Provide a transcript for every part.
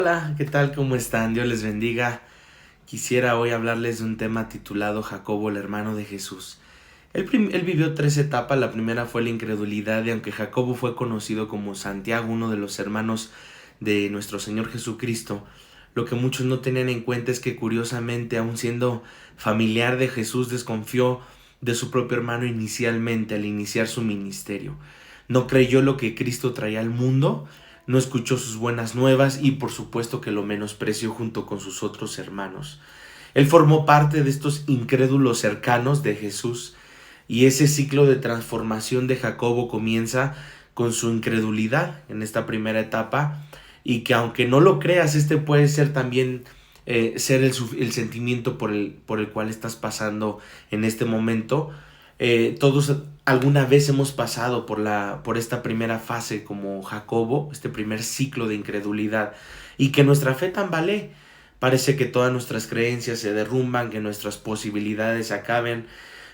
Hola, ¿qué tal? ¿Cómo están? Dios les bendiga. Quisiera hoy hablarles de un tema titulado Jacobo, el hermano de Jesús. Él vivió tres etapas. La primera fue la incredulidad, y aunque Jacobo fue conocido como Santiago, uno de los hermanos de nuestro Señor Jesucristo, lo que muchos no tenían en cuenta es que curiosamente, aun siendo familiar de Jesús, desconfió de su propio hermano inicialmente al iniciar su ministerio. No creyó lo que Cristo traía al mundo, no escuchó sus buenas nuevas y por supuesto que lo menospreció junto con sus otros hermanos. Él formó parte de estos incrédulos cercanos de Jesús, y ese ciclo de transformación de Jacobo comienza con su incredulidad en esta primera etapa, y que aunque no lo creas, este puede ser también ser el sentimiento por el cual estás pasando en este momento. Todos alguna vez hemos pasado por esta primera fase como Jacobo, este primer ciclo de incredulidad, y que nuestra fe tambalee. Parece que todas nuestras creencias se derrumban, que nuestras posibilidades se acaben,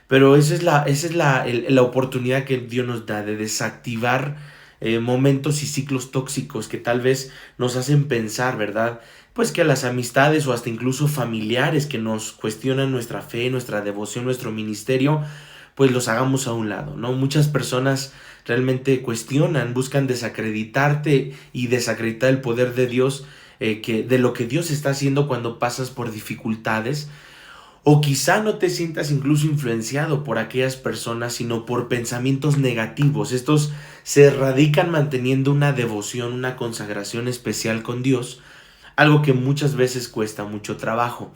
pero esa es la oportunidad que Dios nos da de desactivar momentos y ciclos tóxicos que tal vez nos hacen pensar, ¿verdad? Pues que las amistades o hasta incluso familiares que nos cuestionan nuestra fe, nuestra devoción, nuestro ministerio, pues los hagamos a un lado, ¿no? Muchas personas realmente cuestionan, buscan desacreditarte y desacreditar el poder de Dios, de lo que Dios está haciendo cuando pasas por dificultades. O quizá no te sientas incluso influenciado por aquellas personas, sino por pensamientos negativos. Estos se radican manteniendo una devoción, una consagración especial con Dios, algo que muchas veces cuesta mucho trabajo.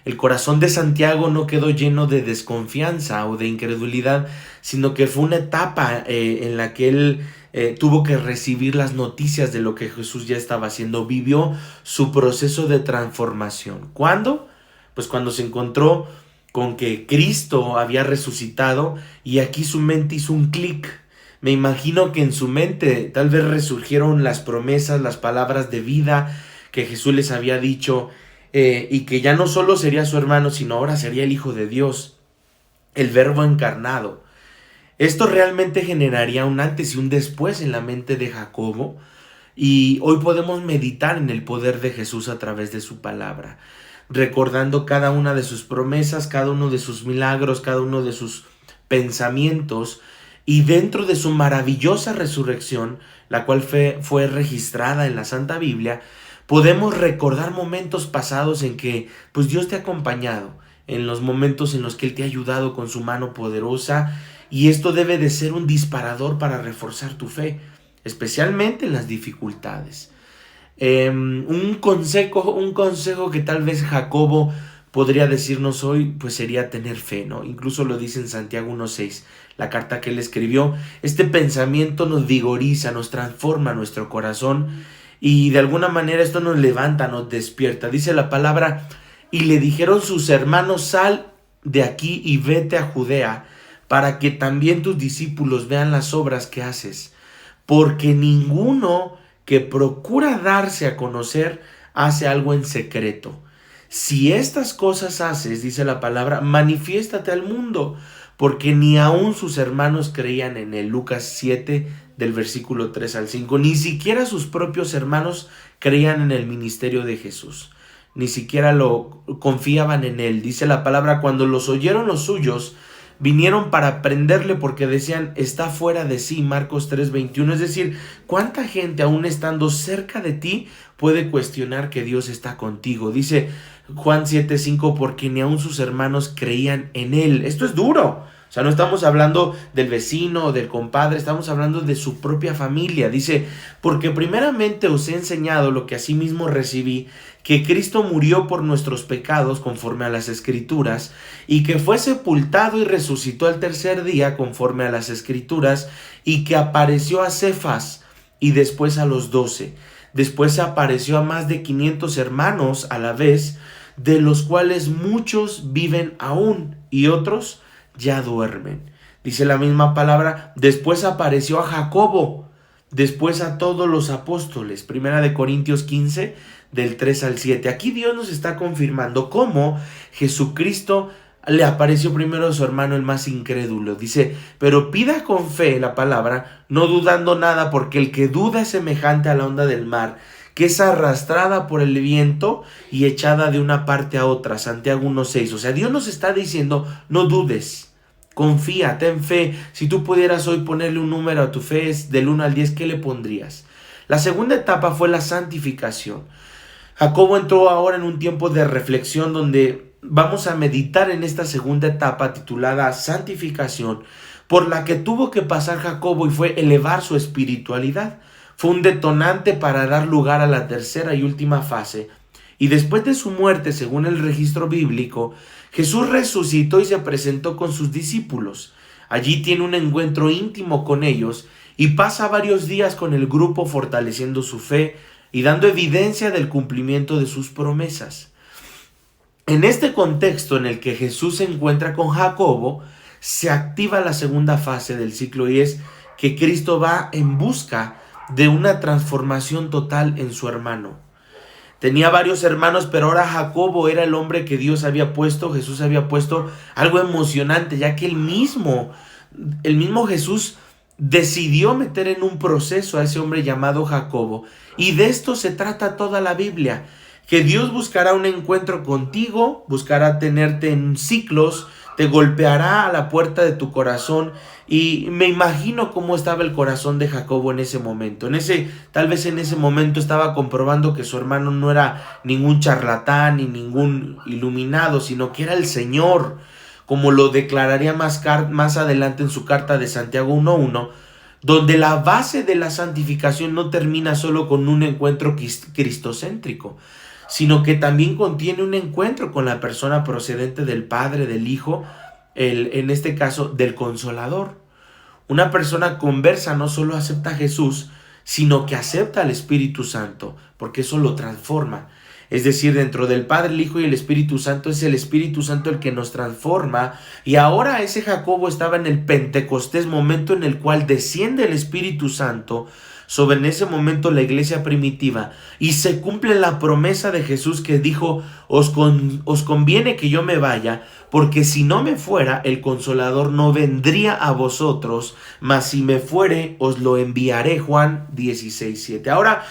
El corazón de Santiago no quedó lleno de desconfianza o de incredulidad, sino que fue una etapa en la que él tuvo que recibir las noticias de lo que Jesús ya estaba haciendo. Vivió su proceso de transformación. ¿Cuándo? Pues cuando se encontró con que Cristo había resucitado, y aquí su mente hizo un clic. Me imagino que en su mente tal vez resurgieron las promesas, las palabras de vida que Jesús les había dicho, y que ya no solo sería su hermano, sino ahora sería el Hijo de Dios, el Verbo encarnado. Esto realmente generaría un antes y un después en la mente de Jacobo, y hoy podemos meditar en el poder de Jesús a través de su palabra, recordando cada una de sus promesas, cada uno de sus milagros, cada uno de sus pensamientos, y dentro de su maravillosa resurrección, la cual fue registrada en la Santa Biblia, podemos recordar momentos pasados en que pues Dios te ha acompañado, en los momentos en los que Él te ha ayudado con su mano poderosa, y esto debe de ser un disparador para reforzar tu fe, especialmente en las dificultades. Un consejo que tal vez Jacobo podría decirnos hoy, pues sería tener fe, ¿no? Incluso lo dice en Santiago 1:6, la carta que él escribió. Este pensamiento nos vigoriza, nos transforma nuestro corazón, y de alguna manera esto nos levanta, nos despierta. Dice la palabra: y le dijeron sus hermanos, sal de aquí y vete a Judea, para que también tus discípulos vean las obras que haces, porque ninguno que procura darse a conocer hace algo en secreto. Si estas cosas haces, dice la palabra, manifiéstate al mundo, porque ni aun sus hermanos creían en él. Lucas 7, del versículo 3 al 5. Ni siquiera sus propios hermanos creían en el ministerio de Jesús. Ni siquiera lo confiaban en él. Dice la palabra: cuando los oyeron los suyos, vinieron para prenderle porque decían, está fuera de sí. Marcos 3:21. Es decir, ¿cuánta gente aún estando cerca de ti puede cuestionar que Dios está contigo? Dice Juan 7:5, porque ni aun sus hermanos creían en él. Esto es duro. O sea, no estamos hablando del vecino o del compadre, estamos hablando de su propia familia. Dice, porque primeramente os he enseñado lo que asimismo recibí, que Cristo murió por nuestros pecados conforme a las Escrituras, y que fue sepultado y resucitó al tercer día conforme a las Escrituras, y que apareció a Cefas y después a los 12. Después apareció a más de 500 hermanos a la vez, de los cuales muchos viven aún y otros ya duermen. Dice la misma palabra: después apareció a Jacobo, después a todos los apóstoles. Primera de Corintios 15, del 3 al 7. Aquí Dios nos está confirmando cómo Jesucristo le apareció primero a su hermano, el más incrédulo. Dice, pero pida con fe, la palabra, no dudando nada, porque el que duda es semejante a la onda del mar, que es arrastrada por el viento y echada de una parte a otra. Santiago 1:6. O sea, Dios nos está diciendo, no dudes, confía, ten fe. Si tú pudieras hoy ponerle un número a tu fe del 1 al 10, ¿qué le pondrías? La segunda etapa fue la santificación. Jacobo entró ahora en un tiempo de reflexión donde vamos a meditar en esta segunda etapa titulada santificación, por la que tuvo que pasar Jacobo y fue elevar su espiritualidad. Fue un detonante para dar lugar a la tercera y última fase. Y después de su muerte, según el registro bíblico, Jesús resucitó y se presentó con sus discípulos. Allí tiene un encuentro íntimo con ellos y pasa varios días con el grupo fortaleciendo su fe y dando evidencia del cumplimiento de sus promesas. En este contexto en el que Jesús se encuentra con Jacobo, se activa la segunda fase del ciclo y es que Cristo va en busca de una transformación total en su hermano. Tenía varios hermanos, pero ahora Jacobo era el hombre que Dios había puesto, Jesús había puesto, algo emocionante, ya que el mismo Jesús decidió meter en un proceso a ese hombre llamado Jacobo. Y de esto se trata toda la Biblia, que Dios buscará un encuentro contigo, buscará tenerte en ciclos, te golpeará a la puerta de tu corazón. Y me imagino cómo estaba el corazón de Jacobo en ese momento. Tal vez en ese momento estaba comprobando que su hermano no era ningún charlatán ni ningún iluminado, sino que era el Señor, como lo declararía más adelante en su carta de Santiago 1:1, donde la base de la santificación no termina solo con un encuentro cristocéntrico, sino que también contiene un encuentro con la persona procedente del Padre, del Hijo, en este caso del Consolador. Una persona conversa no solo acepta a Jesús, sino que acepta al Espíritu Santo, porque eso lo transforma. Es decir, dentro del Padre, el Hijo y el Espíritu Santo es el Espíritu Santo el que nos transforma. Y ahora ese Jacobo estaba en el Pentecostés, momento en el cual desciende el Espíritu Santo sobre en ese momento la iglesia primitiva y se cumple la promesa de Jesús que dijo, os conviene que yo me vaya, porque si no me fuera, el Consolador no vendría a vosotros, mas si me fuere, os lo enviaré. Juan 16:7. Ahora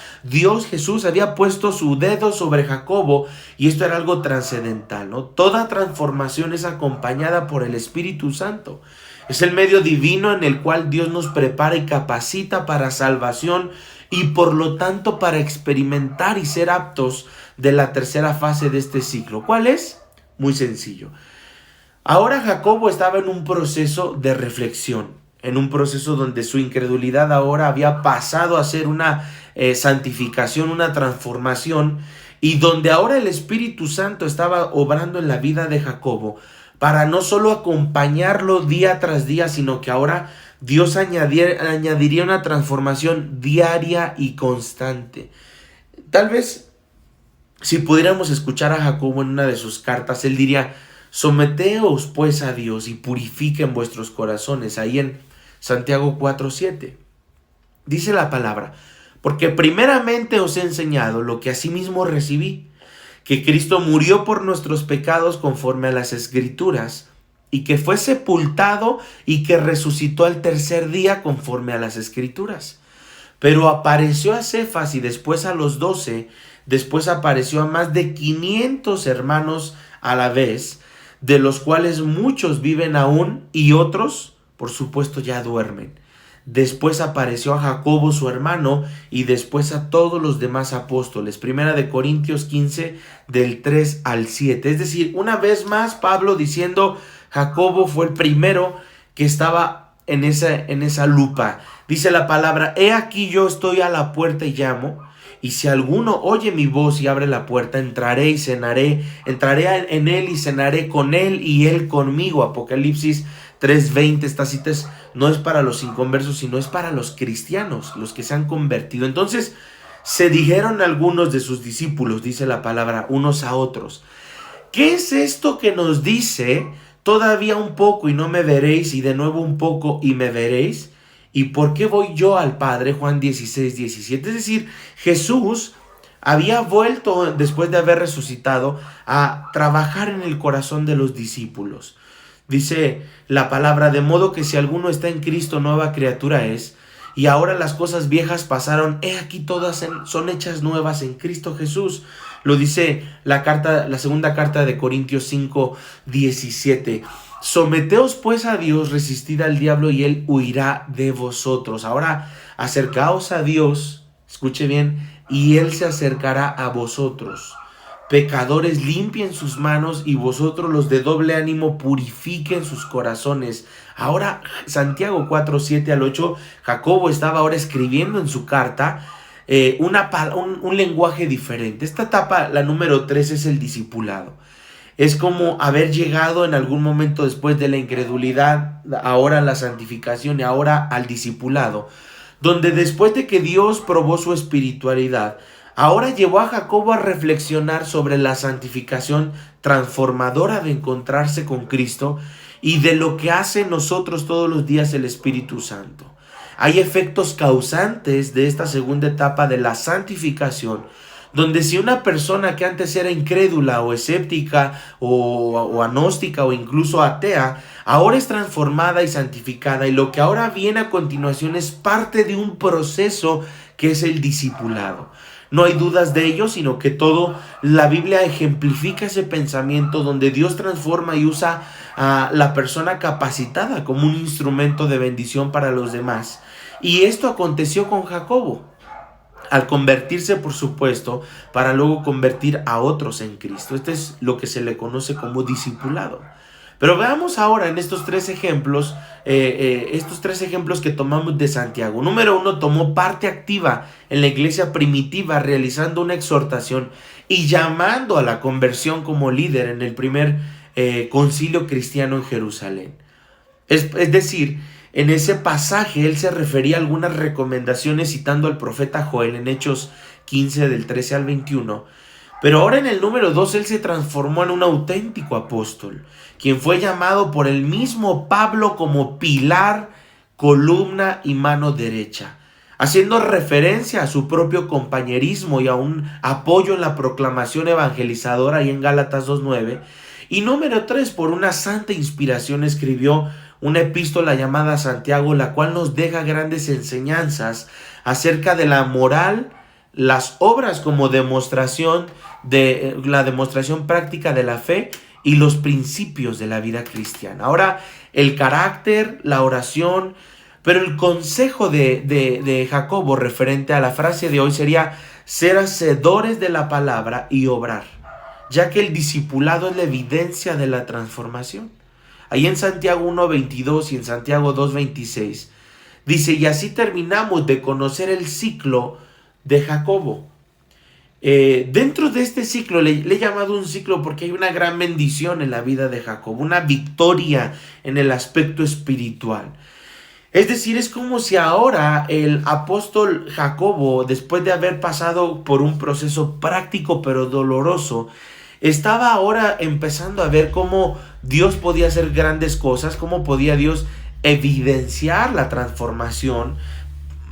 Jesús había puesto su dedo sobre Jacobo y esto era algo trascendental, ¿no? Toda transformación es acompañada por el Espíritu Santo. Es el medio divino en el cual Dios nos prepara y capacita para salvación y por lo tanto para experimentar y ser aptos de la tercera fase de este ciclo. ¿Cuál es? Muy sencillo. Ahora Jacobo estaba en un proceso de reflexión, en un proceso donde su incredulidad ahora había pasado a ser una santificación, una transformación, y donde ahora el Espíritu Santo estaba obrando en la vida de Jacobo para no solo acompañarlo día tras día, sino que ahora Dios añadiría una transformación diaria y constante. Tal vez si pudiéramos escuchar a Jacobo en una de sus cartas, él diría, someteos pues a Dios y purifiquen vuestros corazones. Ahí en Santiago 4:7 dice la palabra, porque primeramente os he enseñado lo que asimismo recibí, que Cristo murió por nuestros pecados conforme a las Escrituras, y que fue sepultado y que resucitó al tercer día conforme a las Escrituras. Pero apareció a Cefas y después a los 12, después apareció a más de 500 hermanos a la vez, de los cuales muchos viven aún y otros, por supuesto, ya duermen. Después apareció a Jacobo su hermano y después a todos los demás apóstoles. Primera de Corintios 15 del 3 al 7. Es decir, una vez más Pablo diciendo Jacobo fue el primero que estaba en esa lupa. Dice la palabra, he aquí yo estoy a la puerta y llamo, y si alguno oye mi voz y abre la puerta, entraré y cenaré, entraré en él y cenaré con él y él conmigo. Apocalipsis 3:20, esta cita no es para los inconversos, sino es para los cristianos, los que se han convertido. Entonces se dijeron algunos de sus discípulos, dice la palabra, unos a otros, ¿qué es esto que nos dice? Todavía un poco y no me veréis, y de nuevo un poco y me veréis. ¿Y por qué voy yo al Padre? Juan 16:17. Es decir, Jesús había vuelto después de haber resucitado a trabajar en el corazón de los discípulos. Dice la palabra, de modo que si alguno está en Cristo, nueva criatura es, y ahora las cosas viejas pasaron, he aquí todas son hechas nuevas en Cristo Jesús. Lo dice la segunda carta de Corintios 5:17. Someteos pues a Dios, resistid al diablo y él huirá de vosotros. Ahora acercaos a Dios, escuche bien, y él se acercará a vosotros. Pecadores, limpien sus manos, y vosotros los de doble ánimo purifiquen sus corazones. Ahora Santiago 4:7-8, Jacobo estaba ahora escribiendo en su carta un lenguaje diferente. Esta etapa, la número 3, es el discipulado. Es como haber llegado en algún momento después de la incredulidad, ahora a la santificación y ahora al discipulado, donde después de que Dios probó su espiritualidad, ahora llevó a Jacobo a reflexionar sobre la santificación transformadora de encontrarse con Cristo y de lo que hace en nosotros todos los días el Espíritu Santo. Hay efectos causantes de esta segunda etapa de la santificación, donde si una persona que antes era incrédula o escéptica o agnóstica o incluso atea, ahora es transformada y santificada, y lo que ahora viene a continuación es parte de un proceso que es el discipulado. No hay dudas de ello, sino que la Biblia ejemplifica ese pensamiento donde Dios transforma y usa a la persona capacitada como un instrumento de bendición para los demás. Y esto aconteció con Jacobo, al convertirse, por supuesto, para luego convertir a otros en Cristo. Este es lo que se le conoce como discipulado. Pero veamos ahora en estos tres ejemplos que tomamos de Santiago. Número 1, tomó parte activa en la iglesia primitiva, realizando una exhortación y llamando a la conversión como líder en el primer concilio cristiano en Jerusalén. Es decir, en ese pasaje él se refería a algunas recomendaciones citando al profeta Joel en Hechos 15 del 13 al 21. Pero ahora en el número 2 él se transformó en un auténtico apóstol, quien fue llamado por el mismo Pablo como pilar, columna y mano derecha, haciendo referencia a su propio compañerismo y a un apoyo en la proclamación evangelizadora ahí en Gálatas 2:9. Y número 3, por una santa inspiración escribió una epístola llamada Santiago, la cual nos deja grandes enseñanzas acerca de la moral, las obras como demostración de la demostración práctica de la fe y los principios de la vida cristiana. Ahora, el carácter, la oración, pero el consejo de Jacobo referente a la frase de hoy sería ser hacedores de la palabra y obrar, ya que el discipulado es la evidencia de la transformación. Ahí en Santiago 1:22 y en Santiago 2:26 dice: y así terminamos de conocer el ciclo de Jacobo. Dentro de este ciclo, le he llamado un ciclo porque hay una gran bendición en la vida de Jacobo, una victoria en el aspecto espiritual. Es decir, es como si ahora el apóstol Jacobo, después de haber pasado por un proceso práctico pero doloroso, estaba ahora empezando a ver cómo Dios podía hacer grandes cosas, cómo podía Dios evidenciar la transformación,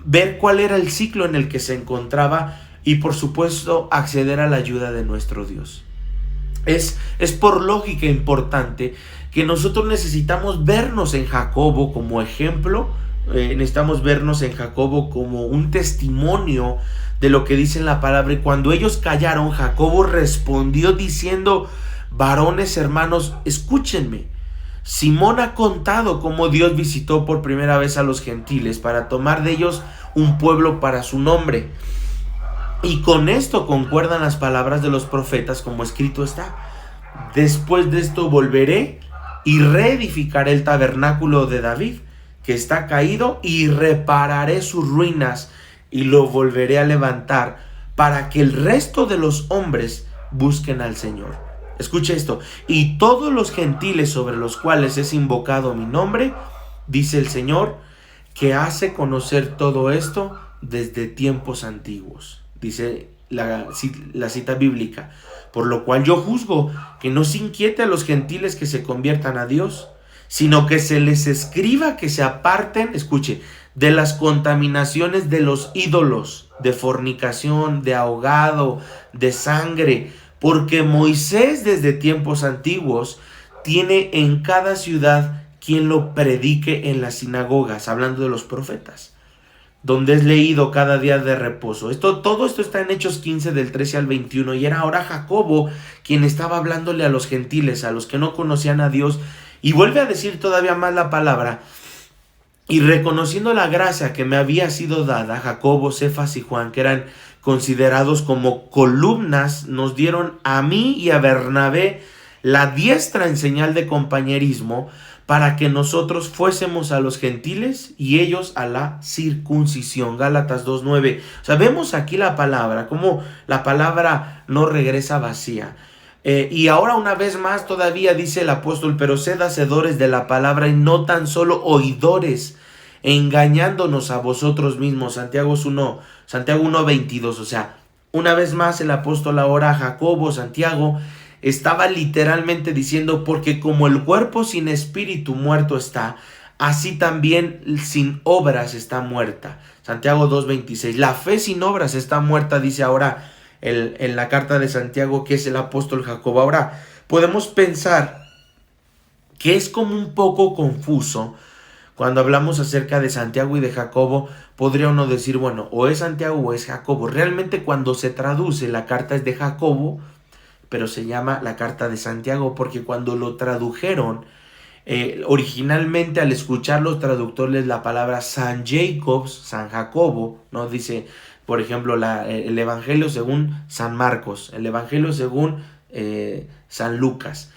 ver cuál era el ciclo en el que se encontraba y, por supuesto, acceder a la ayuda de nuestro Dios. Es por lógica importante que nosotros necesitamos vernos en Jacobo como ejemplo, necesitamos vernos en Jacobo como un testimonio de lo que dice en la palabra. Y cuando ellos callaron, Jacobo respondió diciendo: varones hermanos, escúchenme. Simón ha contado cómo Dios visitó por primera vez a los gentiles para tomar de ellos un pueblo para su nombre. Y con esto concuerdan las palabras de los profetas, como escrito está: después de esto volveré y reedificaré el tabernáculo de David, que está caído, y repararé sus ruinas y lo volveré a levantar, para que el resto de los hombres busquen al Señor. Escuche esto: y todos los gentiles sobre los cuales es invocado mi nombre, dice el Señor, que hace conocer todo esto desde tiempos antiguos. Dice la cita bíblica: por lo cual yo juzgo que no se inquiete a los gentiles que se conviertan a Dios, sino que se les escriba que se aparten, escuche, de las contaminaciones de los ídolos, de fornicación, de ahogado, de sangre, porque Moisés desde tiempos antiguos tiene en cada ciudad quien lo predique en las sinagogas, hablando de los profetas. donde es leído cada día de reposo. Todo esto está en Hechos 15 del 13 al 21 y era ahora Jacobo quien estaba hablándole a los gentiles, a los que no conocían a Dios, y vuelve a decir todavía más la palabra: y reconociendo la gracia que me había sido dada, Jacobo, Cefas y Juan, que eran considerados como columnas, nos dieron a mí y a Bernabé la diestra en señal de compañerismo, para que nosotros fuésemos a los gentiles y ellos a la circuncisión. Gálatas 2:9. O sea, vemos aquí la palabra, como la palabra no regresa vacía. Y ahora una vez más todavía dice el apóstol: pero sed hacedores de la palabra y no tan solo oidores, engañándonos a vosotros mismos. Santiago 1:22. O sea, una vez más el apóstol ahora, Jacobo, Santiago, estaba literalmente diciendo: porque como el cuerpo sin espíritu muerto está, así también sin obras está muerta. Santiago 2:26. La fe sin obras está muerta, dice ahora en la carta de Santiago, que es el apóstol Jacobo. Ahora, podemos pensar que es como un poco confuso cuando hablamos acerca de Santiago y de Jacobo. Podría uno decir, bueno, o es Santiago o es Jacobo. Realmente, cuando se traduce, la carta es de Jacobo, pero se llama la carta de Santiago, porque cuando lo tradujeron, originalmente, al escuchar los traductores la palabra San Jacobs, San Jacobo, ¿no? Dice, por ejemplo, el Evangelio según San Marcos, el Evangelio según San Lucas.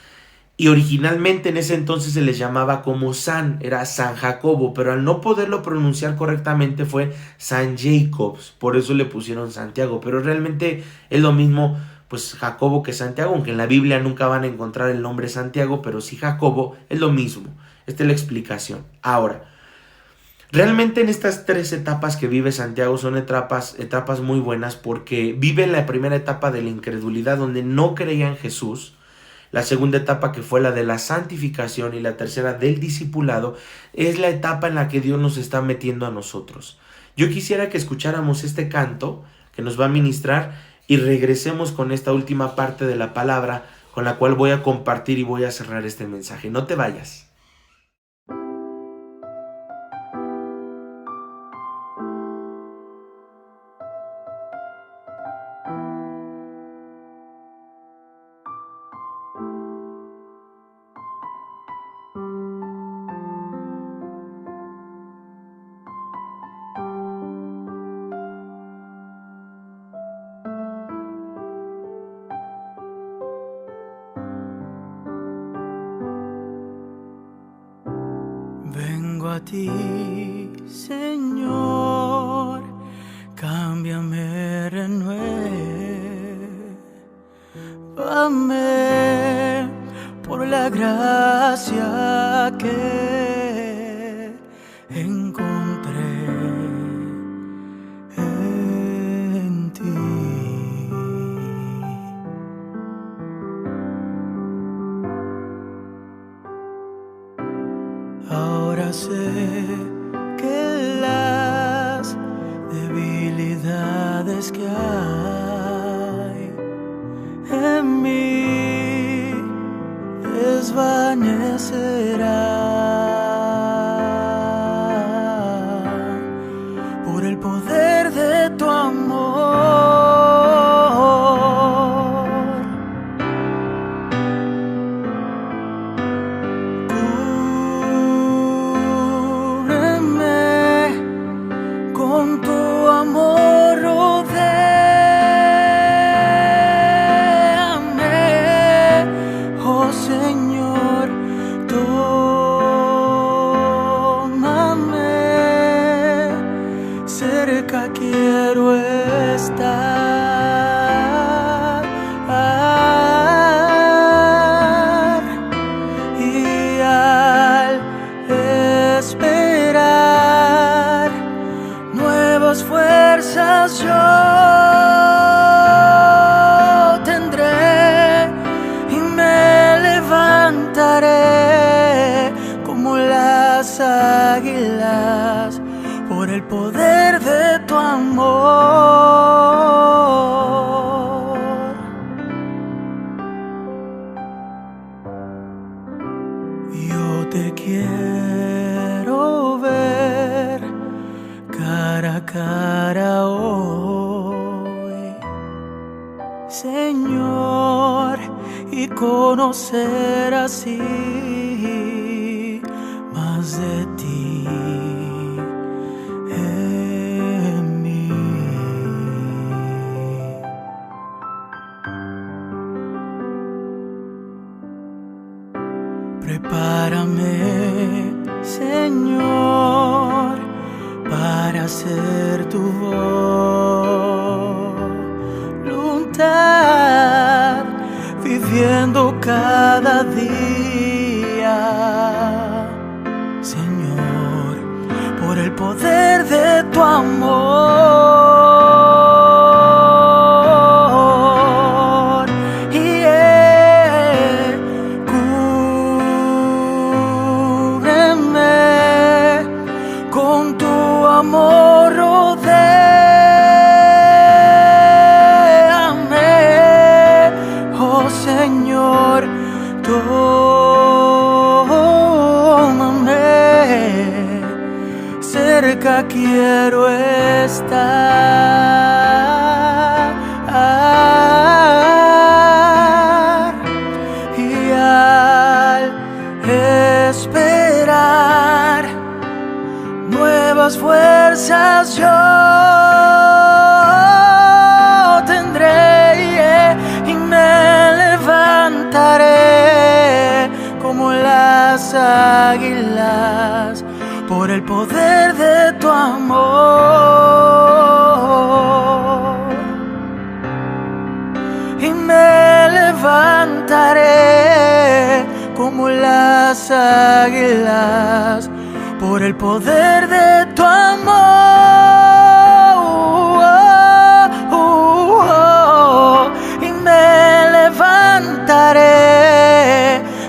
Y originalmente en ese entonces se les llamaba como era San Jacobo, pero al no poderlo pronunciar correctamente fue San Jacobs, por eso le pusieron Santiago, pero realmente es lo mismo, pues, Jacobo que Santiago, aunque en la Biblia nunca van a encontrar el nombre Santiago, pero sí Jacobo, es lo mismo. Esta es la explicación. Ahora, realmente en estas tres etapas que vive Santiago son etapas muy buenas, porque vive la primera etapa de la incredulidad, donde no creía en Jesús; la segunda etapa, que fue la de la santificación; y la tercera, del discipulado, es la etapa en la que Dios nos está metiendo a nosotros. Yo quisiera que escucháramos este canto que nos va a ministrar y regresemos con esta última parte de la palabra, con la cual voy a compartir y voy a cerrar este mensaje. No te vayas. Vengo a ti, Señor, cámbiame, renuévame por la gracia que encontré en ti. Ahora sé que las debilidades que hay en mí desvanecerán por el poder de tu amor. Con tu amor rodéame, oh Señor, tómame, cerca quiero estar, y al esperar nuevas fuerzas yo tendré y me levantaré como las águilas por el poder de tu amor. Yo te quiero ver cara la cara hoy, Señor, y conocer así más de ti en mí. Prepárame, Señor, para hacer tu voluntad, viviendo cada día, Señor, por el poder de tu amor. Cúbreme con tu amor, rodéame, oh Señor, tómame, cerca quiero estar, y al esperar nuevas fuerzas yo tendré, y me levantaré como las águilas por el poder de tu amor. Y me levantaré como las águilas por el poder de tu amor. Y me levantaré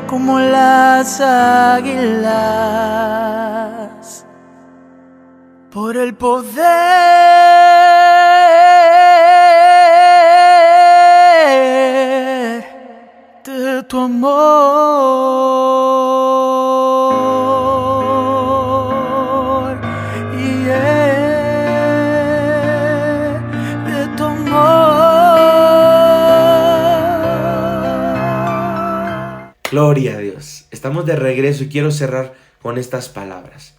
como las águilas por el poder de tu amor, de tu amor. Gloria a Dios. Estamos de regreso y quiero cerrar con estas palabras.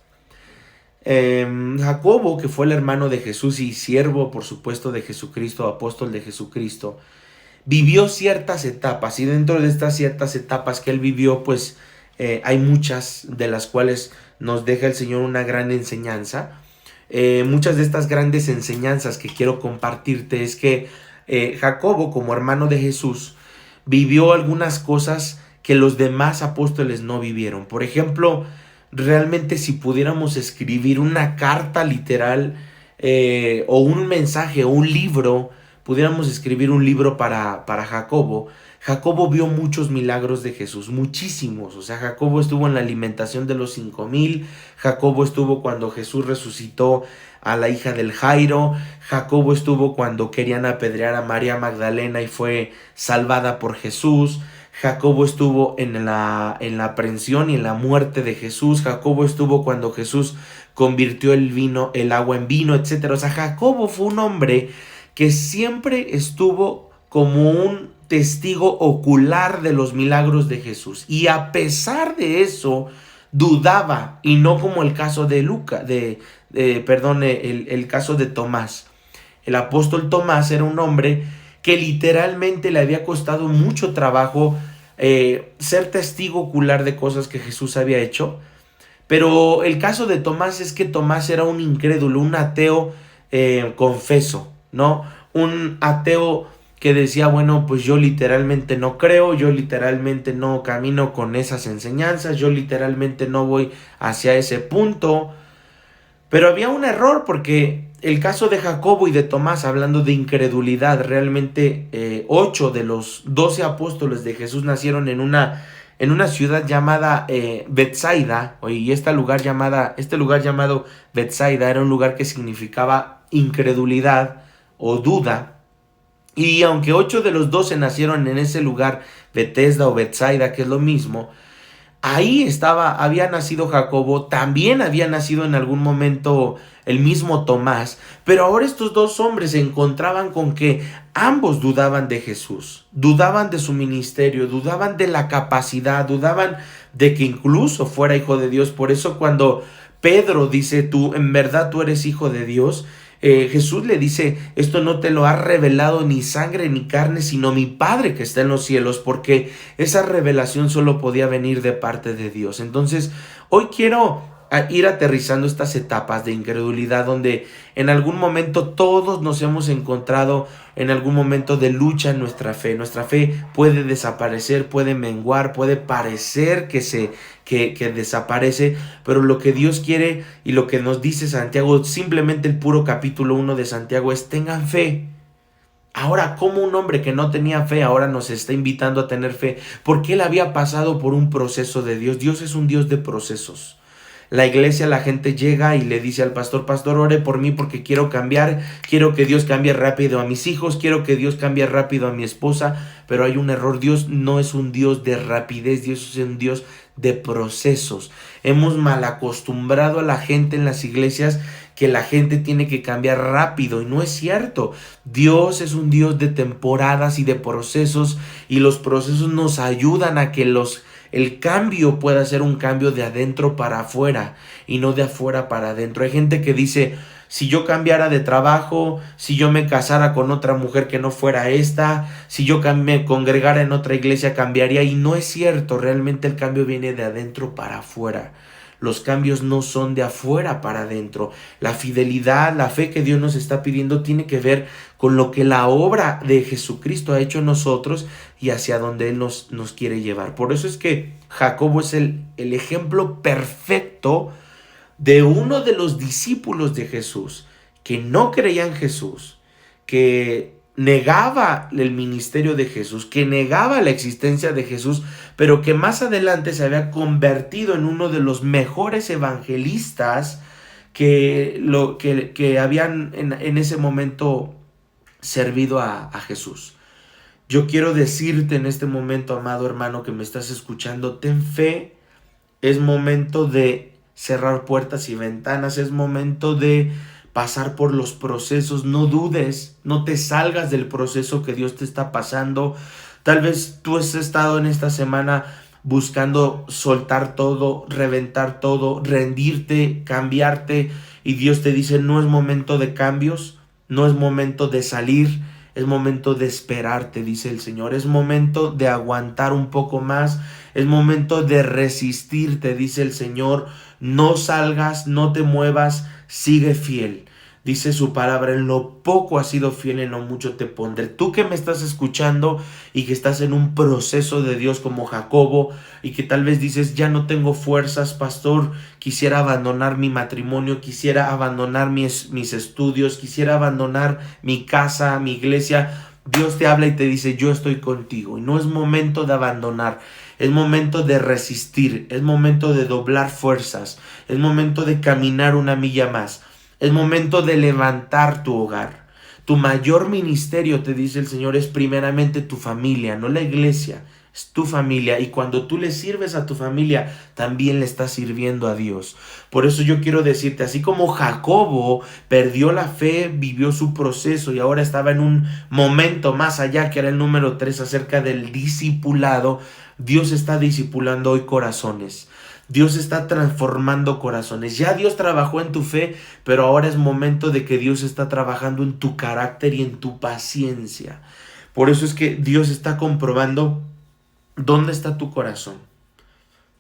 Jacobo, que fue el hermano de Jesús y siervo, por supuesto, de Jesucristo, apóstol de Jesucristo, vivió ciertas etapas, y dentro de estas ciertas etapas que él vivió, pues hay muchas de las cuales nos deja el Señor una gran enseñanza. Muchas de estas grandes enseñanzas que quiero compartirte es que Jacobo, como hermano de Jesús, vivió algunas cosas que los demás apóstoles no vivieron. Por ejemplo, realmente si pudiéramos escribir una carta literal o un mensaje o un libro, pudiéramos escribir un libro para Jacobo. Jacobo vio muchos milagros de Jesús, muchísimos. O sea, Jacobo estuvo en la alimentación de los 5,000. Jacobo estuvo cuando Jesús resucitó a la hija del Jairo. Jacobo estuvo cuando querían apedrear a María Magdalena y fue salvada por Jesús. Jacobo estuvo en la aprehensión y en la muerte de Jesús. Jacobo estuvo cuando Jesús convirtió el agua en vino, etc. O sea, Jacobo fue un hombre que siempre estuvo como un testigo ocular de los milagros de Jesús. Y a pesar de eso, dudaba, y no como el caso de el caso de Tomás. El apóstol Tomás era un hombre que literalmente le había costado mucho trabajo ser testigo ocular de cosas que Jesús había hecho. Pero el caso de Tomás es que Tomás era un incrédulo, un ateo confeso, ¿no? Un ateo que decía, bueno, pues yo literalmente no creo, yo literalmente no camino con esas enseñanzas, yo literalmente no voy hacia ese punto. Pero había un error, porque el caso de Jacobo y de Tomás, hablando de incredulidad, realmente 8 de los 12 apóstoles de Jesús nacieron en una ciudad llamada Betsaida, y este lugar llamado Betsaida era un lugar que significaba incredulidad o duda. Y aunque 8 de los 12 nacieron en ese lugar, Betesda o Betsaida, que es lo mismo, Ahí había nacido Jacobo, también había nacido en algún momento el mismo Tomás, pero ahora estos dos hombres se encontraban con que ambos dudaban de Jesús, dudaban de su ministerio, dudaban de la capacidad, dudaban de que incluso fuera hijo de Dios. Por eso cuando Pedro dice, tú, en verdad tú eres hijo de Dios, Jesús le dice, esto no te lo ha revelado ni sangre ni carne, sino mi Padre que está en los cielos, porque esa revelación solo podía venir de parte de Dios. Entonces, hoy quiero ir aterrizando estas etapas de incredulidad donde en algún momento todos nos hemos encontrado en algún momento de lucha en nuestra fe. Nuestra fe puede desaparecer, puede menguar, puede parecer que desaparece, pero lo que Dios quiere y lo que nos dice Santiago, simplemente el puro capítulo 1 de Santiago es: tengan fe. Ahora, ¿cómo un hombre que no tenía fe ahora nos está invitando a tener fe? Porque él había pasado por un proceso de Dios. Dios es un Dios de procesos. La iglesia, la gente llega y le dice al pastor, pastor, ore por mí porque quiero cambiar, quiero que Dios cambie rápido a mis hijos, quiero que Dios cambie rápido a mi esposa, pero hay un error. Dios no es un Dios de rapidez, Dios es un Dios de procesos. Hemos mal acostumbrado a la gente en las iglesias que la gente tiene que cambiar rápido, y no es cierto. Dios es un Dios de temporadas y de procesos, y los procesos nos ayudan a que el cambio pueda ser un cambio de adentro para afuera y no de afuera para adentro. Hay gente que dice, si yo cambiara de trabajo, si yo me casara con otra mujer que no fuera esta, si yo me congregara en otra iglesia cambiaría, y no es cierto. Realmente el cambio viene de adentro para afuera. Los cambios no son de afuera para adentro. La fidelidad, la fe que Dios nos está pidiendo tiene que ver con lo que la obra de Jesucristo ha hecho en nosotros y hacia donde Él nos quiere llevar. Por eso es que Jacobo es el ejemplo perfecto de uno de los discípulos de Jesús que no creía en Jesús, que negaba el ministerio de Jesús, que negaba la existencia de Jesús, pero que más adelante se había convertido en uno de los mejores evangelistas que habían en ese momento servido a Jesús. Yo quiero decirte en este momento, amado hermano que me estás escuchando, ten fe. Es momento de cerrar puertas y ventanas, es momento de pasar por los procesos. No dudes, no te salgas del proceso que Dios te está pasando. Tal vez tú has estado en esta semana buscando soltar todo, reventar todo, rendirte, cambiarte, y Dios te dice, no es momento de cambios, no es momento de salir, es momento de esperarte, dice el Señor. Es momento de aguantar un poco más, es momento de resistirte, dice el Señor. No salgas, no te muevas, sigue fiel. Dice su palabra, en lo poco has sido fiel, en lo mucho te pondré. Tú que me estás escuchando y que estás en un proceso de Dios como Jacobo, y que tal vez dices, ya no tengo fuerzas, pastor, quisiera abandonar mi matrimonio, quisiera abandonar mis estudios, quisiera abandonar mi casa, mi iglesia. Dios te habla y te dice, yo estoy contigo, y no es momento de abandonar. Es momento de resistir, es momento de doblar fuerzas, es momento de caminar una milla más, es momento de levantar tu hogar. Tu mayor ministerio, te dice el Señor, es primeramente tu familia, no la iglesia, es tu familia. Y cuando tú le sirves a tu familia, también le estás sirviendo a Dios. Por eso yo quiero decirte, así como Jacobo perdió la fe, vivió su proceso y ahora estaba en un momento más allá, que era el número 3, acerca del discipulado, Dios está discipulando hoy corazones. Dios está transformando corazones. Ya Dios trabajó en tu fe, pero ahora es momento de que Dios está trabajando en tu carácter y en tu paciencia. Por eso es que Dios está comprobando dónde está tu corazón.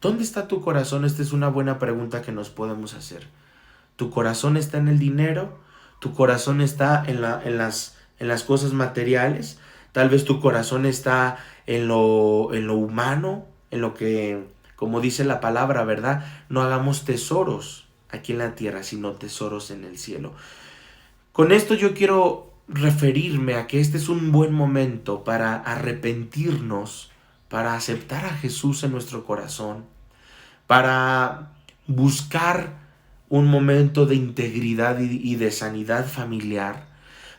¿Dónde está tu corazón? Esta es una buena pregunta que nos podemos hacer. ¿Tu corazón está en el dinero? ¿Tu corazón está en las cosas materiales? Tal vez tu corazón está en lo humano, en lo que, como dice la palabra, ¿verdad? No hagamos tesoros aquí en la tierra, sino tesoros en el cielo. Con esto yo quiero referirme a que este es un buen momento para arrepentirnos, para aceptar a Jesús en nuestro corazón, para buscar un momento de integridad y de sanidad familiar,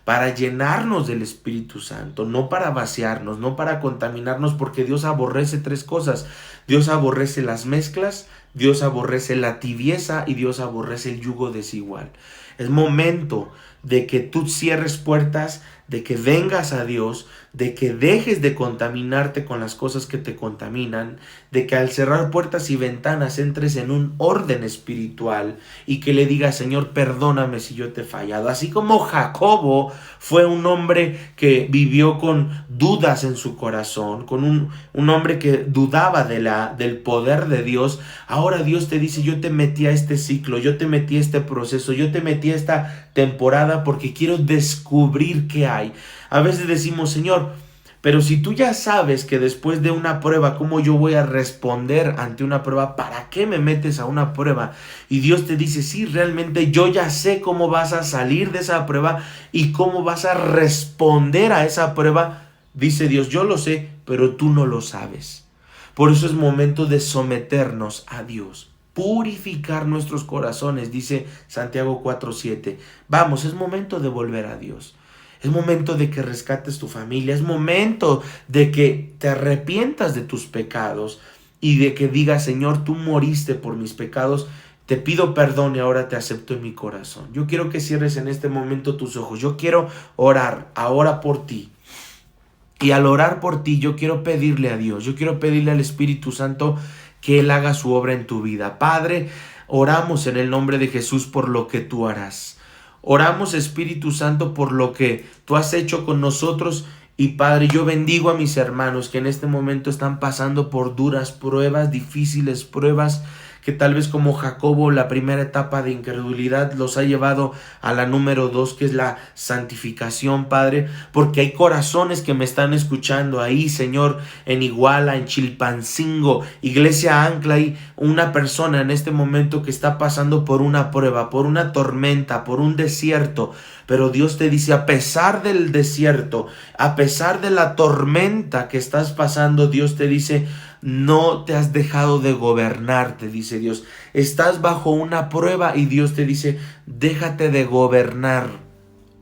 para llenarnos del Espíritu Santo, no para vaciarnos, no para contaminarnos, porque Dios aborrece 3 cosas. Dios aborrece las mezclas, Dios aborrece la tibieza y Dios aborrece el yugo desigual. Es momento de que tú cierres puertas, de que vengas a Dios, de que dejes de contaminarte con las cosas que te contaminan, de que al cerrar puertas y ventanas entres en un orden espiritual y que le digas: Señor, perdóname si yo te he fallado. Así como Jacobo fue un hombre que vivió con dudas en su corazón, con un hombre que dudaba del poder de Dios, ahora Dios te dice: yo te metí a este ciclo, yo te metí a este proceso, yo te metí a esta temporada porque quiero descubrir qué hay. A veces decimos: Señor, pero si tú ya sabes que después de una prueba, ¿cómo yo voy a responder ante una prueba? ¿Para qué me metes a una prueba? Y Dios te dice: sí, realmente yo ya sé cómo vas a salir de esa prueba y cómo vas a responder a esa prueba. Dice Dios: yo lo sé, pero tú no lo sabes. Por eso es momento de someternos a Dios, purificar nuestros corazones, dice Santiago 4:7. Vamos, es momento de volver a Dios. Es momento de que rescates tu familia. Es momento de que te arrepientas de tus pecados y de que digas: Señor, tú moriste por mis pecados. Te pido perdón y ahora te acepto en mi corazón. Yo quiero que cierres en este momento tus ojos. Yo quiero orar ahora por ti. Y al orar por ti, yo quiero pedirle a Dios, yo quiero pedirle al Espíritu Santo que Él haga su obra en tu vida. Padre, oramos en el nombre de Jesús por lo que tú harás. Oramos, Espíritu Santo, por lo que tú has hecho con nosotros. Y Padre, yo bendigo a mis hermanos que en este momento están pasando por duras pruebas, difíciles pruebas, que tal vez como Jacobo la primera etapa de incredulidad los ha llevado a la número 2, que es la santificación, Padre, porque hay corazones que me están escuchando ahí, Señor, en Iguala, en Chilpancingo, Iglesia Ancla, hay una persona en este momento que está pasando por una prueba, por una tormenta, por un desierto, pero Dios te dice: a pesar del desierto, a pesar de la tormenta que estás pasando, Dios te dice: no te has dejado de gobernar, te dice Dios. Estás bajo una prueba y Dios te dice: déjate de gobernar.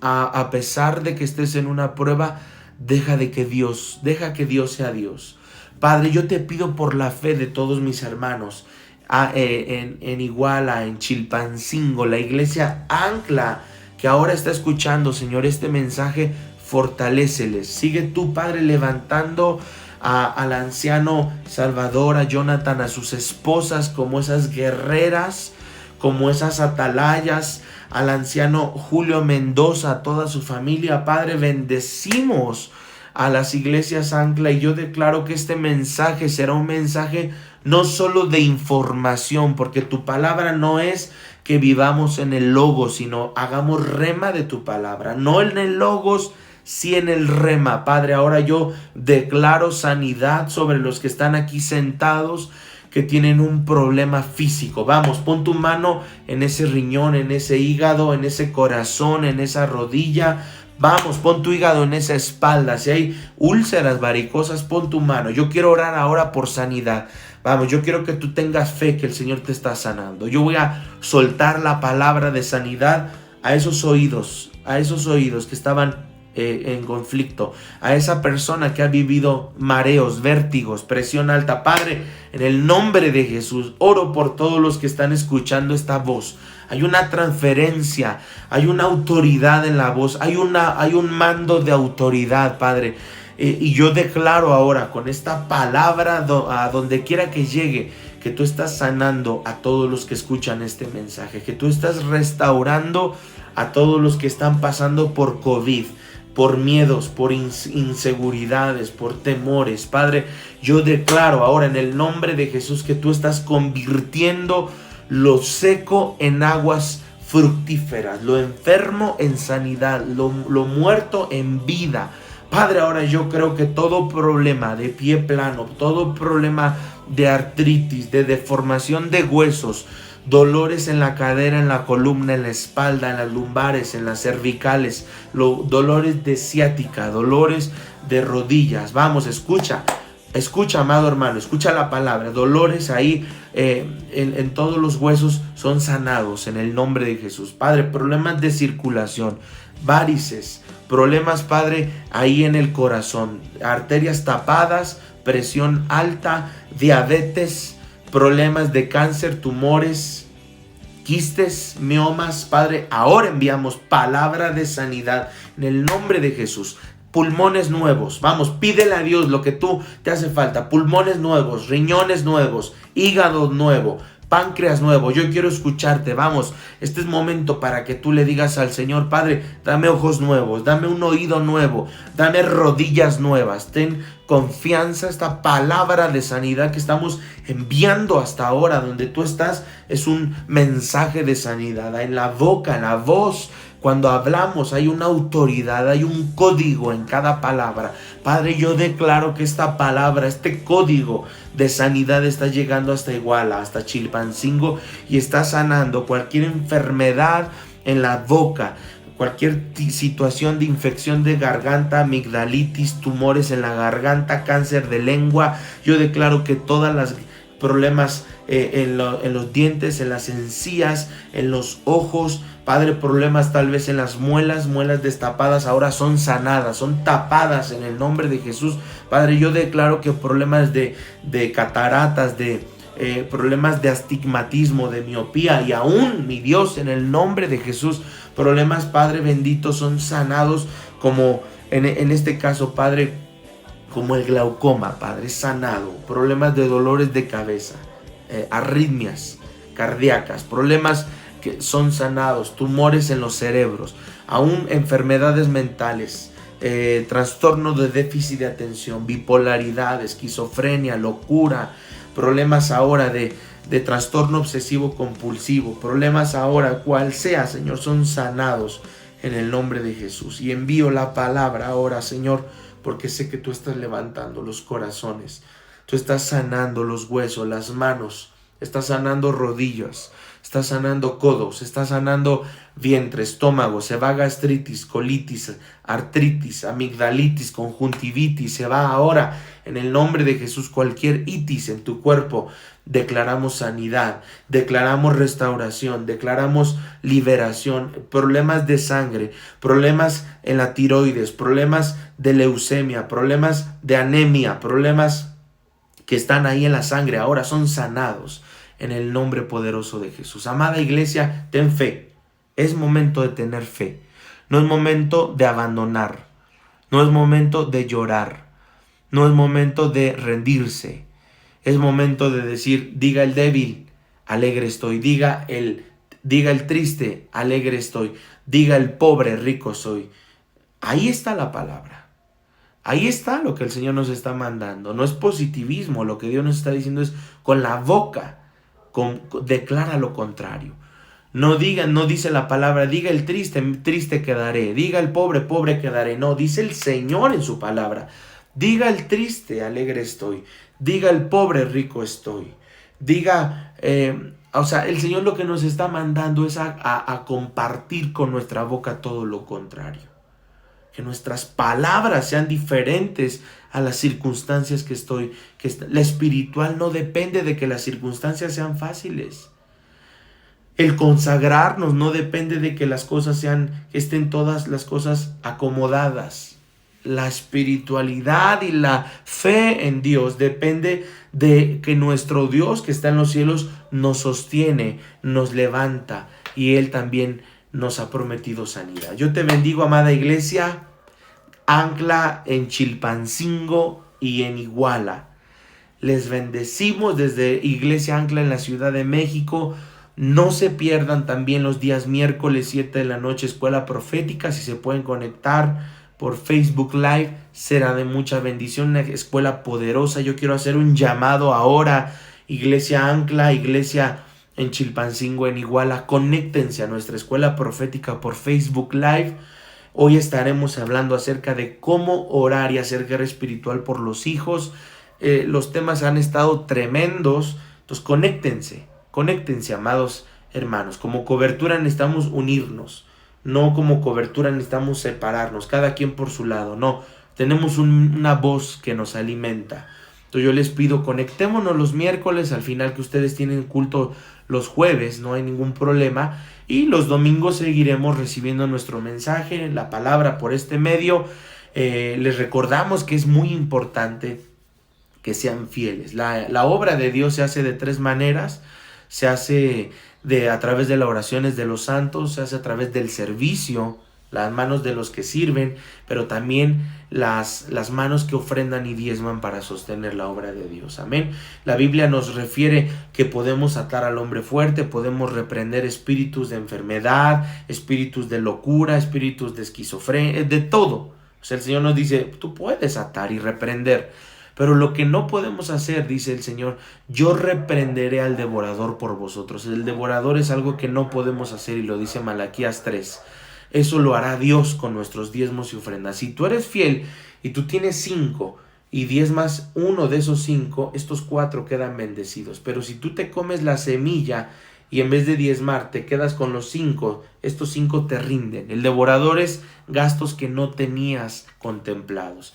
A pesar de que estés en una prueba, deja que Dios sea Dios. Padre, yo te pido por la fe de todos mis hermanos en Iguala, en Chilpancingo, la Iglesia Ancla, que ahora está escuchando, Señor, este mensaje, fortaléceles. Sigue tú, Padre, levantando al anciano Salvador, a Jonathan, a sus esposas como esas guerreras, como esas atalayas, al anciano Julio Mendoza, a toda su familia. Padre, bendecimos a las iglesias Ancla y yo declaro que este mensaje será un mensaje no solo de información, porque tu palabra no es que vivamos en el logos, sino hagamos rema de tu palabra, no en el logos, sí en el rema. Padre, ahora yo declaro sanidad sobre los que están aquí sentados, que tienen un problema físico. Vamos, pon tu mano en ese riñón, en ese hígado, en ese corazón, en esa rodilla. Vamos, pon tu hígado en esa espalda. Si hay úlceras varicosas, pon tu mano. Yo quiero orar ahora por sanidad. Vamos, yo quiero que tú tengas fe que el Señor te está sanando. Yo voy a soltar la palabra de sanidad a esos oídos que estaban en conflicto, a esa persona que ha vivido mareos, vértigos, presión alta. Padre, en el nombre de Jesús, oro por todos los que están escuchando esta voz. Hay una transferencia, hay una autoridad en la voz, hay un mando de autoridad, Padre. Y yo declaro ahora con esta palabra a donde quiera que llegue, que tú estás sanando a todos los que escuchan este mensaje, que tú estás restaurando a todos los que están pasando por COVID, por miedos, por inseguridades, por temores. Padre, yo declaro ahora en el nombre de Jesús que tú estás convirtiendo lo seco en aguas fructíferas, lo enfermo en sanidad, lo muerto en vida. Padre, ahora yo creo que todo problema de pie plano, todo problema de artritis, de deformación de huesos, dolores en la cadera, en la columna, en la espalda, en las lumbares, en las cervicales, dolores de ciática, dolores de rodillas. Vamos, escucha, amado hermano, escucha la palabra. Dolores ahí en todos los huesos son sanados en el nombre de Jesús. Padre, problemas de circulación, varices, problemas, Padre, ahí en el corazón, arterias tapadas, presión alta, diabetes, problemas de cáncer, tumores, quistes, miomas, Padre. Ahora enviamos palabra de sanidad en el nombre de Jesús. Pulmones nuevos, vamos, pídele a Dios lo que tú te hace falta. Pulmones nuevos, riñones nuevos, hígado nuevo, páncreas nuevo. Yo quiero escucharte, vamos, este es momento para que tú le digas al Señor: Padre, dame ojos nuevos, dame un oído nuevo, dame rodillas nuevas. Ten confianza, esta palabra de sanidad que estamos enviando hasta ahora, donde tú estás, es un mensaje de sanidad. En la boca, en la voz, cuando hablamos hay una autoridad, hay un código en cada palabra. Padre, yo declaro que esta palabra, este código de sanidad está llegando hasta Iguala, hasta Chilpancingo, y está sanando cualquier enfermedad en la boca, cualquier situación de infección de garganta, amigdalitis, tumores en la garganta, cáncer de lengua. Yo declaro que todas las problemas en los dientes, en las encías, en los ojos, Padre, problemas tal vez en las muelas destapadas, ahora son sanadas, son tapadas en el nombre de Jesús. Padre, yo declaro que problemas de cataratas, problemas de astigmatismo, de miopía, y aún, mi Dios, en el nombre de Jesús, problemas, Padre bendito, son sanados, como en este caso, Padre, como el glaucoma, Padre, sanado. Problemas de dolores de cabeza, arritmias cardíacas, problemas que son sanados, tumores en los cerebros, aún enfermedades mentales, trastorno de déficit de atención, bipolaridad, esquizofrenia, locura, problemas ahora de trastorno obsesivo compulsivo, problemas ahora, cual sea, Señor, son sanados en el nombre de Jesús. Y envío la palabra ahora, Señor, porque sé que tú estás levantando los corazones, tú estás sanando los huesos, las manos, estás sanando rodillas, estás sanando codos, estás sanando vientre, estómago, se va gastritis, colitis, artritis, amigdalitis, conjuntivitis, se va ahora en el nombre de Jesús cualquier itis en tu cuerpo. Declaramos sanidad, declaramos restauración, declaramos liberación, problemas de sangre, problemas en la tiroides, problemas de leucemia, problemas de anemia, problemas que están ahí en la sangre, ahora son sanados en el nombre poderoso de Jesús. Amada iglesia, ten fe. Es momento de tener fe. No es momento de abandonar. No es momento de llorar. No es momento de rendirse. Es momento de decir: diga el débil, alegre estoy. Diga el triste, alegre estoy. Diga el pobre, rico soy. Ahí está la palabra. Ahí está lo que el Señor nos está mandando. No es positivismo. Lo que Dios nos está diciendo es: con la boca declara lo contrario. No dice la palabra: diga el triste, triste quedaré. Diga el pobre, pobre quedaré. No, dice el Señor en su palabra: diga el triste, alegre estoy. Diga el pobre, rico estoy. Diga, el Señor lo que nos está mandando es a compartir con nuestra boca todo lo contrario. Que nuestras palabras sean diferentes a las circunstancias la espiritual no depende de que las circunstancias sean fáciles. El consagrarnos no depende de que las cosas estén todas las cosas acomodadas. La espiritualidad y la fe en Dios depende de que nuestro Dios que está en los cielos nos sostiene, nos levanta, y Él también nos ha prometido sanidad. Yo te bendigo, amada iglesia. Ancla en Chilpancingo y en Iguala. Les bendecimos desde Iglesia Ancla en la Ciudad de México. No se pierdan también los días miércoles 7 de la noche, Escuela Profética. Si se pueden conectar por Facebook Live, será de mucha bendición. Una escuela poderosa. Yo quiero hacer un llamado ahora. Iglesia Ancla, Iglesia en Chilpancingo, en Iguala. Conéctense a nuestra Escuela Profética por Facebook Live. Hoy estaremos hablando acerca de cómo orar y hacer guerra espiritual por los hijos. Los temas han estado tremendos. Entonces conéctense, amados hermanos. Como cobertura necesitamos unirnos. No como cobertura necesitamos separarnos, cada quien por su lado. No, tenemos una voz que nos alimenta. Entonces yo les pido, conectémonos los miércoles, al final que ustedes tienen culto los jueves, no hay ningún problema, y los domingos seguiremos recibiendo nuestro mensaje, la palabra por este medio. Les recordamos que es muy importante que sean fieles. La obra de Dios se hace de tres maneras: se hace a través de las oraciones de los santos, se hace a través del servicio, las manos de los que sirven, pero también las manos que ofrendan y diezman para sostener la obra de Dios. Amén. La Biblia nos refiere que podemos atar al hombre fuerte, podemos reprender espíritus de enfermedad, espíritus de locura, espíritus de esquizofrenia, de todo. O sea, el Señor nos dice, tú puedes atar y reprender. Pero lo que no podemos hacer, dice el Señor, yo reprenderé al devorador por vosotros. El devorador es algo que no podemos hacer, y lo dice Malaquías 3. Eso lo hará Dios con nuestros diezmos y ofrendas. Si tú eres fiel y tú tienes 5 y diezmas uno de esos 5, estos 4 quedan bendecidos. Pero si tú te comes la semilla y en vez de diezmar te quedas con los 5, estos 5 te rinden. El devorador es gastos que no tenías contemplados.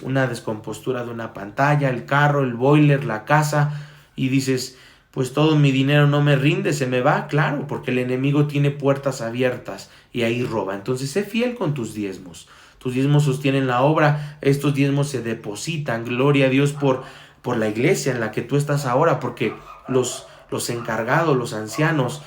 Una descompostura de una pantalla, el carro, el boiler, la casa, y dices, pues todo mi dinero no me rinde, se me va. Claro, porque el enemigo tiene puertas abiertas y ahí roba. Entonces sé fiel con tus diezmos. Tus diezmos sostienen la obra, estos diezmos se depositan. Gloria a Dios por la iglesia en la que tú estás ahora, porque los encargados, los ancianos,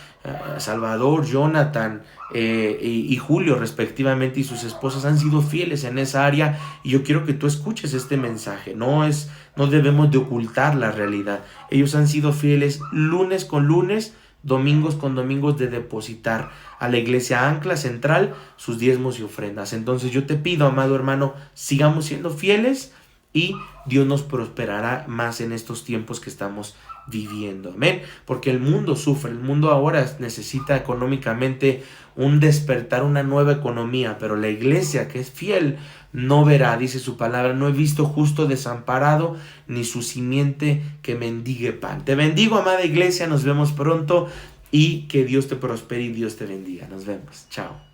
Salvador, Jonathan y Julio respectivamente, y sus esposas han sido fieles en esa área, y yo quiero que tú escuches este mensaje. No debemos de ocultar la realidad. Ellos han sido fieles lunes con lunes, domingos con domingos, de depositar a la iglesia Ancla Central sus diezmos y ofrendas. Entonces yo te pido, amado hermano, sigamos siendo fieles y Dios nos prosperará más en estos tiempos que estamos viviendo. Amén. Porque el mundo sufre, el mundo ahora necesita económicamente un despertar, una nueva economía, pero la iglesia que es fiel no verá, dice su palabra, no he visto justo desamparado, ni su simiente que mendigue pan. Te bendigo, amada iglesia, nos vemos pronto, y que Dios te prospere y Dios te bendiga. Nos vemos. Chao.